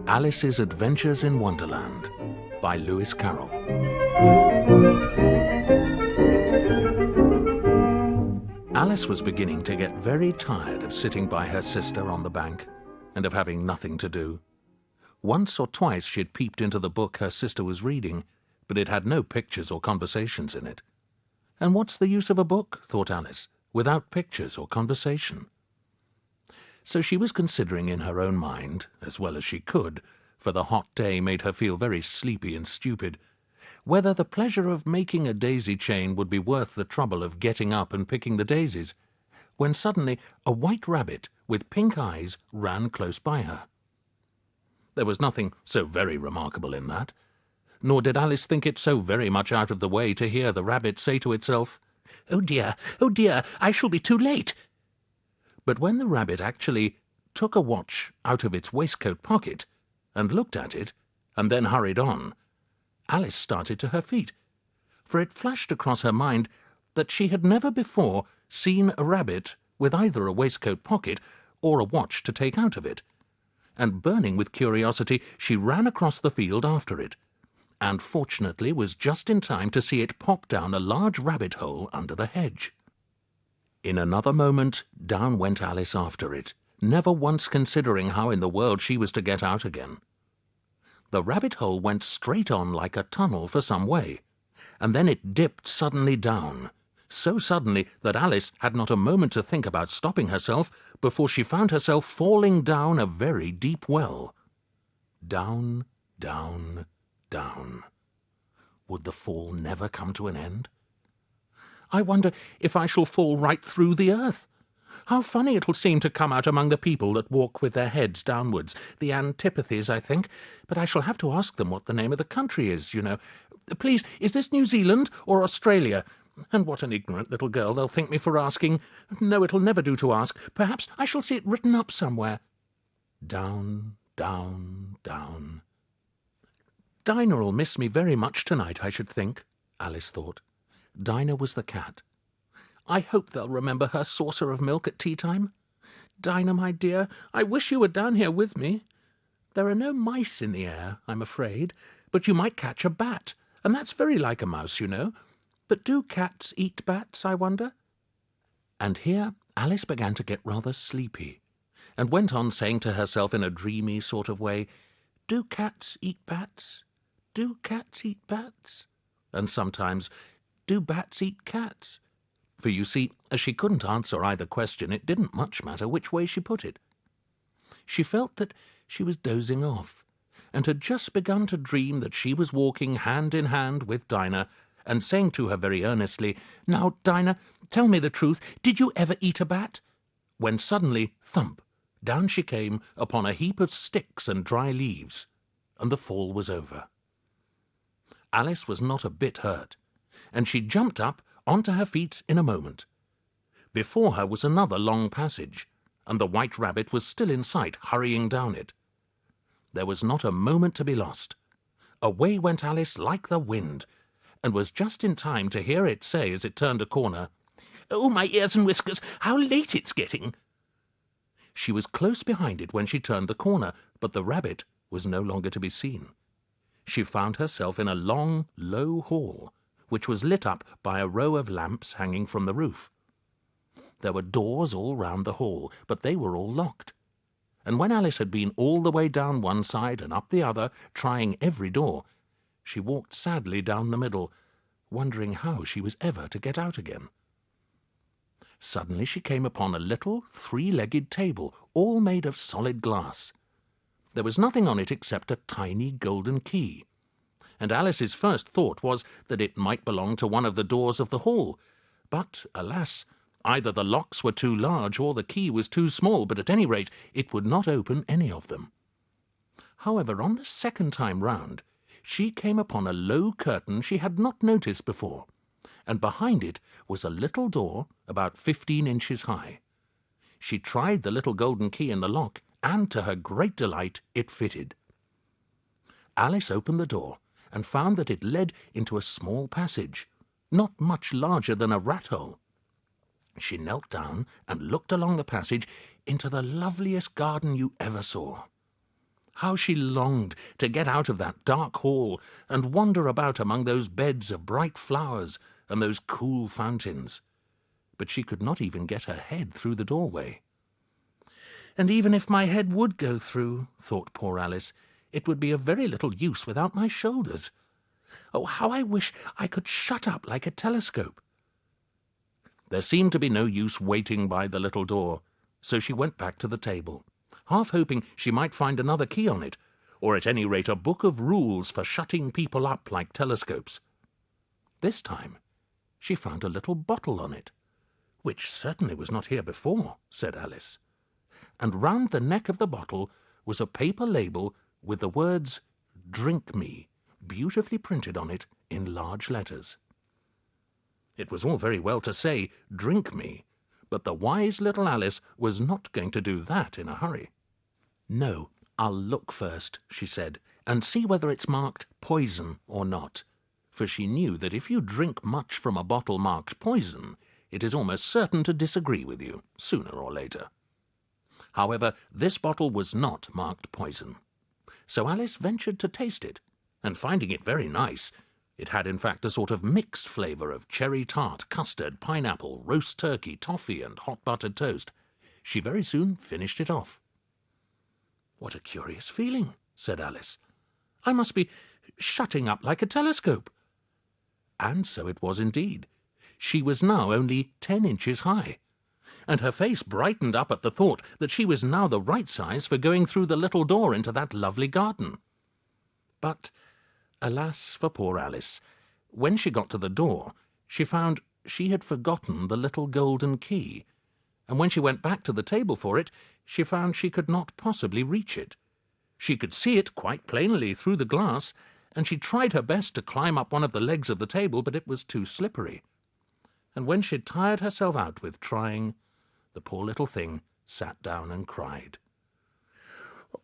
Alice's Adventures in Wonderland by Lewis Carroll. Alice was beginning to get very tired of sitting by her sister on the bank and of having nothing to do. Once or twice she had peeped into the book her sister was reading, but it had no pictures or conversations in it. And what's the use of a book, thought Alice, without pictures or conversation? So she was considering in her own mind, as well as she could, for the hot day made her feel very sleepy and stupid, whether the pleasure of making a daisy chain would be worth the trouble of getting up and picking the daisies, when suddenly a white rabbit with pink eyes ran close by her. There was nothing so very remarkable in that, nor did Alice think it so very much out of the way to hear the rabbit say to itself, oh dear, I shall be too late." But when the rabbit actually took a watch out of its waistcoat pocket and looked at it, and then hurried on, Alice started to her feet, for it flashed across her mind that she had never before seen a rabbit with either a waistcoat pocket or a watch to take out of it, and burning with curiosity she ran across the field after it, and fortunately was just in time to see it pop down a large rabbit hole under the hedge. In another moment down went Alice after it, never once considering how in the world she was to get out again. The rabbit hole went straight on like a tunnel for some way, and then it dipped suddenly down, so suddenly that Alice had not a moment to think about stopping herself before she found herself falling down a very deep well. Down, down, down. Would the fall never come to an end? I wonder if I shall fall right through the earth. How funny it'll seem to come out among the people that walk with their heads downwards, the antipathies, I think, but I shall have to ask them what the name of the country is, you know. Please, is this New Zealand or Australia? And what an ignorant little girl they'll think me for asking. No, it'll never do to ask. Perhaps I shall see it written up somewhere. Down, down, down. Dinah'll miss me very much tonight, I should think, Alice thought. Dinah was the cat. I hope they'll remember her saucer of milk at tea-time. Dinah, my dear, I wish you were down here with me. There are no mice in the air, I'm afraid, but you might catch a bat, and that's very like a mouse, you know. But do cats eat bats, I wonder? And here Alice began to get rather sleepy, and went on saying to herself in a dreamy sort of way, do cats eat bats? Do cats eat bats? And sometimes, do bats eat cats? For you see, as she couldn't answer either question, it didn't much matter which way she put it. She felt that she was dozing off, and had just begun to dream that she was walking hand in hand with Dinah, and saying to her very earnestly, now, Dinah, tell me the truth, did you ever eat a bat? When suddenly, thump, down she came upon a heap of sticks and dry leaves, and the fall was over. Alice was not a bit hurt, and she jumped up onto her feet in a moment. Before her was another long passage, and the white rabbit was still in sight, hurrying down it. There was not a moment to be lost. Away went Alice like the wind, and was just in time to hear it say as it turned a corner, oh, my ears and whiskers, how late it's getting! She was close behind it when she turned the corner, but the rabbit was no longer to be seen. She found herself in a long, low hall, which was lit up by a row of lamps hanging from the roof. There were doors all round the hall, but they were all locked. And when Alice had been all the way down one side and up the other, trying every door, she walked sadly down the middle, wondering how she was ever to get out again. Suddenly she came upon a little three-legged table, all made of solid glass. There was nothing on it except a tiny golden key, and Alice's first thought was that it might belong to one of the doors of the hall. But, alas, either the locks were too large or the key was too small, but at any rate it would not open any of them. However, on the second time round, she came upon a low curtain she had not noticed before, and behind it was a little door about 15 inches high. She tried the little golden key in the lock, and to her great delight it fitted. Alice opened the door, and found that it led into a small passage, not much larger than a rat-hole. She knelt down and looked along the passage into the loveliest garden you ever saw. How she longed to get out of that dark hall and wander about among those beds of bright flowers and those cool fountains. But she could not even get her head through the doorway. And even if my head would go through, thought poor Alice, it would be of very little use without my shoulders. Oh, how I wish I could shut up like a telescope. There seemed to be no use waiting by the little door, so she went back to the table, half hoping she might find another key on it, or at any rate a book of rules for shutting people up like telescopes. This time she found a little bottle on it, which certainly was not here before, said Alice. And round the neck of the bottle was a paper label with the words "Drink Me" beautifully printed on it in large letters. It was all very well to say, "Drink me," but the wise little Alice was not going to do that in a hurry. "No, I'll look first," she said, "and see whether it's marked poison or not," for she knew that if you drink much from a bottle marked poison, it is almost certain to disagree with you, sooner or later. However, this bottle was not marked poison, so Alice ventured to taste it, and finding it very nice, it had in fact a sort of mixed flavour of cherry tart, custard, pineapple, roast turkey, toffee, and hot buttered toast, she very soon finished it off. "What a curious feeling," said Alice. "I must be shutting up like a telescope." And so it was indeed. She was now only 10 inches high, and her face brightened up at the thought that she was now the right size for going through the little door into that lovely garden. But, alas for poor Alice, when she got to the door, she found she had forgotten the little golden key, and when she went back to the table for it, she found she could not possibly reach it. She could see it quite plainly through the glass, and she tried her best to climb up one of the legs of the table, but it was too slippery. And when she'd tired herself out with trying, the poor little thing sat down and cried.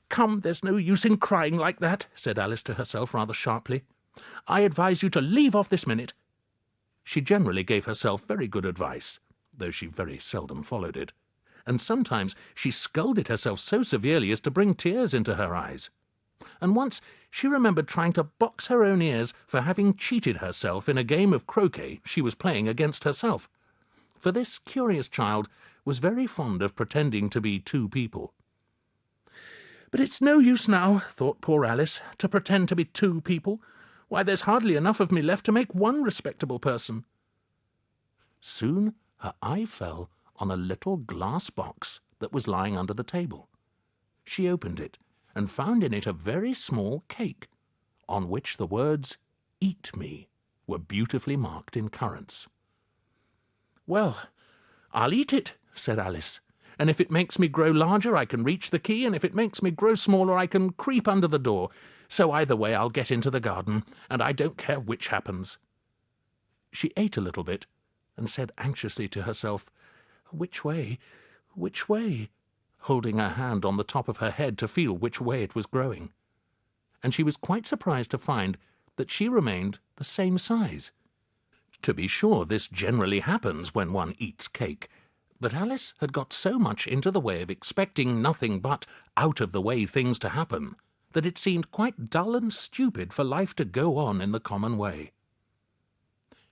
"Come, there's no use in crying like that," said Alice to herself rather sharply. "I advise you to leave off this minute." She generally gave herself very good advice, though she very seldom followed it, and sometimes she scolded herself so severely as to bring tears into her eyes. And once she remembered trying to box her own ears for having cheated herself in a game of croquet she was playing against herself, for this curious child was very fond of pretending to be two people. "But it's no use now," thought poor Alice, "to pretend to be two people. Why, there's hardly enough of me left to make one respectable person." Soon her eye fell on a little glass box that was lying under the table. She opened it and found in it a very small cake, on which the words "Eat me" were beautifully marked in currants. "Well, I'll eat it," said Alice, "and if it makes me grow larger I can reach the key, and if it makes me grow smaller I can creep under the door. So either way I'll get into the garden, and I don't care which happens." She ate a little bit, and said anxiously to herself, "Which way? Which way?" holding her hand on the top of her head to feel which way it was growing. And she was quite surprised to find that she remained the same size. To be sure, this generally happens when one eats cake, but Alice had got so much into the way of expecting nothing but out-of-the-way things to happen that it seemed quite dull and stupid for life to go on in the common way.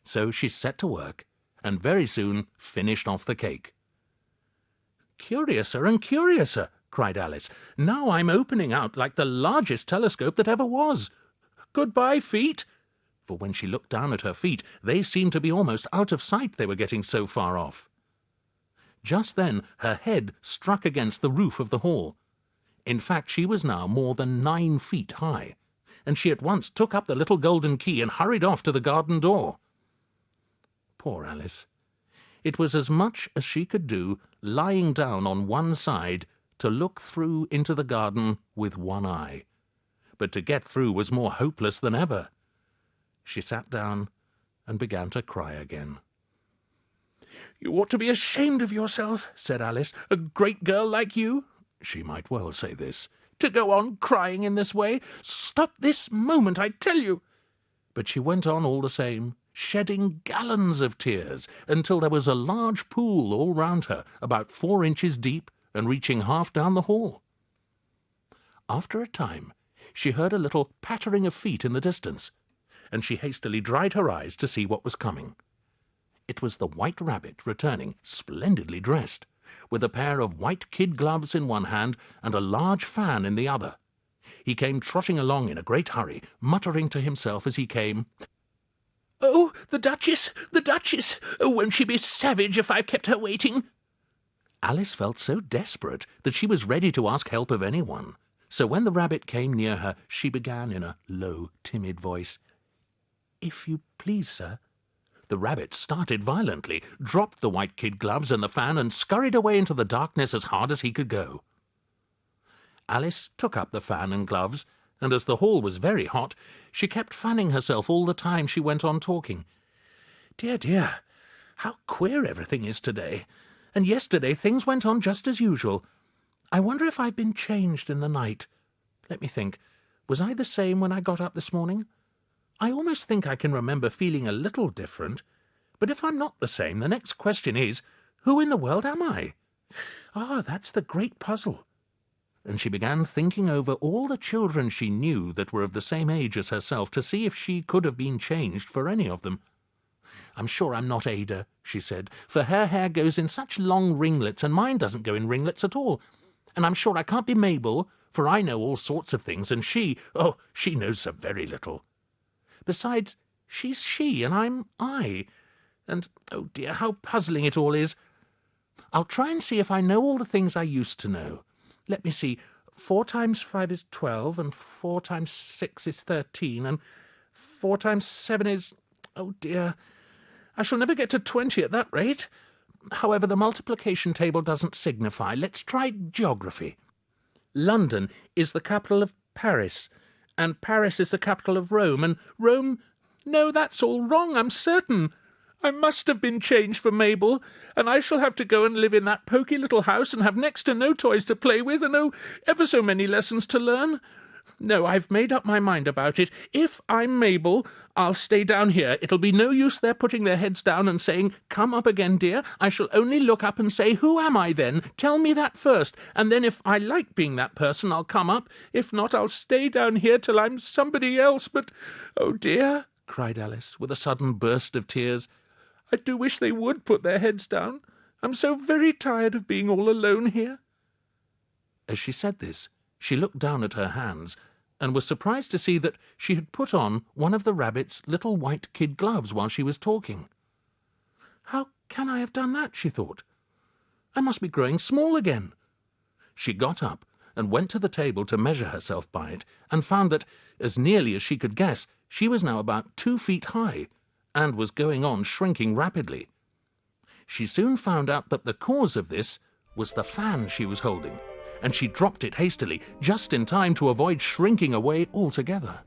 So she set to work, and very soon finished off the cake. "Curiouser and curiouser," cried Alice. "Now I'm opening out like the largest telescope that ever was. Goodbye, feet!" For when she looked down at her feet, they seemed to be almost out of sight, they were getting so far off. Just then her head struck against the roof of the hall. In fact, she was now more than 9 feet high, and she at once took up the little golden key and hurried off to the garden door. Poor Alice! It was as much as she could do, lying down on one side, to look through into the garden with one eye. But to get through was more hopeless than ever. She sat down and began to cry again. "You ought to be ashamed of yourself," said Alice. "A great girl like you," she might well say this, "to go on crying in this way. Stop this moment, I tell you." But she went on all the same, shedding gallons of tears, until there was a large pool all round her, about 4 inches deep, and reaching half down the hall. After a time, she heard a little pattering of feet in the distance, and she hastily dried her eyes to see what was coming. It was the White Rabbit returning, splendidly dressed, with a pair of white kid gloves in one hand and a large fan in the other. He came trotting along in a great hurry, muttering to himself as he came, "Oh, the Duchess! The Duchess! Oh, won't she be savage if I've kept her waiting?" Alice felt so desperate that she was ready to ask help of anyone. So when the rabbit came near her, she began in a low, timid voice, "If you please, sir." The rabbit started violently, dropped the white kid gloves and the fan, and scurried away into the darkness as hard as he could go. Alice took up the fan and gloves, and as the hall was very hot, she kept fanning herself all the time she went on talking. "Dear, dear, how queer everything is today. And yesterday things went on just as usual. I wonder if I've been changed in the night. Let me think. Was I the same when I got up this morning? I almost think I can remember feeling a little different. But if I'm not the same, the next question is, who in the world am I? Ah, that's the great puzzle." And she began thinking over all the children she knew that were of the same age as herself to see if she could have been changed for any of them. "I'm sure I'm not Ada," she said, "for her hair goes in such long ringlets, and mine doesn't go in ringlets at all. And I'm sure I can't be Mabel, for I know all sorts of things, and she knows so very little. Besides, she's she, and I'm I. And, oh dear, how puzzling it all is. I'll try and see if I know all the things I used to know. Let me see. 4 times 5 is 12, and 4 times 6 is 13, and 4 times 7 is... Oh dear, I shall never get to 20 at that rate. However, the multiplication table doesn't signify. Let's try geography. London is the capital of Paris, and Paris is the capital of Rome, and Rome... No, that's all wrong, I'm certain. I must have been changed for Mabel, and I shall have to go and live in that poky little house and have next to no toys to play with, and ever so many lessons to learn. No, I've made up my mind about it. If I'm Mabel, I'll stay down here. It'll be no use their putting their heads down and saying, 'Come up again, dear.' I shall only look up and say, 'Who am I then? Tell me that first, and then if I like being that person, I'll come up. If not, I'll stay down here till I'm somebody else. But, oh dear," cried Alice, with a sudden burst of tears, "I do wish they would put their heads down. I'm so very tired of being all alone here." As she said this, she looked down at her hands, and was surprised to see that she had put on one of the rabbit's little white kid gloves while she was talking. "How can I have done that?" she thought. "I must be growing small again." She got up and went to the table to measure herself by it, and found that, as nearly as she could guess, she was now about 2 feet high, and was going on shrinking rapidly. She soon found out that the cause of this was the fan she was holding, and she dropped it hastily, just in time to avoid shrinking away altogether.